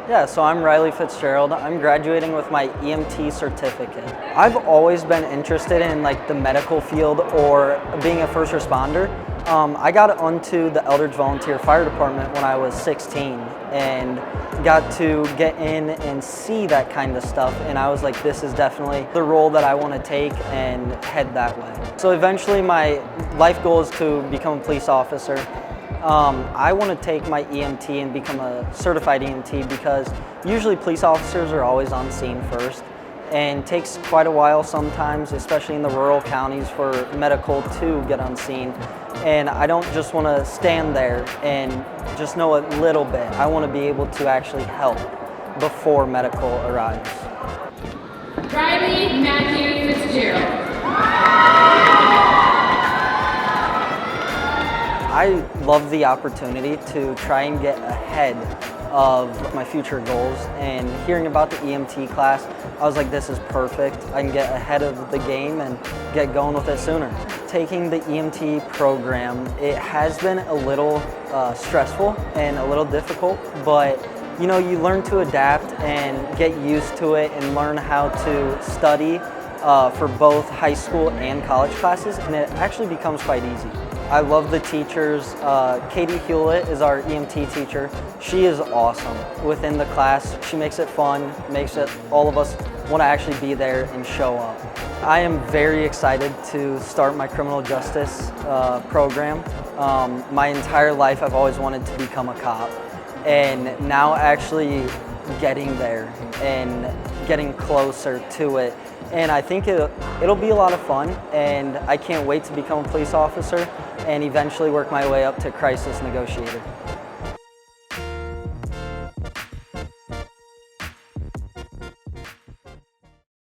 Yeah, so I'm Riley Fitzgerald. I'm graduating with my EMT certificate. I've always been interested in like the medical field or being a first responder. I got onto the Eldridge Fire Department when I was 16 and got to get in and see that kind of stuff, and I was like, this is definitely the role that I want to take and head that way. So eventually my life goal is to become a police officer. I want to take my EMT and become a certified EMT because usually police officers are always on scene first, and it takes quite a while sometimes, especially in the rural counties, for medical to get on scene. And I don't just want to stand there and just know a little bit. I want to be able to actually help before medical arrives. Riley Matthew Fitzgerald. I love the opportunity to try and get ahead of my future goals, and hearing about the EMT class, I was like, this is perfect. I can get ahead of the game and get going with it sooner. Taking the EMT program, it has been a little stressful and a little difficult, but you know, you learn to adapt and get used to it and learn how to study for both high school and college classes, and it actually becomes quite easy. I love the teachers. Katie Hewlett is our EMT teacher. She is awesome within the class. She makes it fun, makes it all of us want to actually be there and show up. I am very excited to start my criminal justice program. My entire life I've always wanted to become a cop, and now actually getting there and getting closer to it. And I think it'll be a lot of fun, and I can't wait to become a police officer and eventually work my way up to crisis negotiator.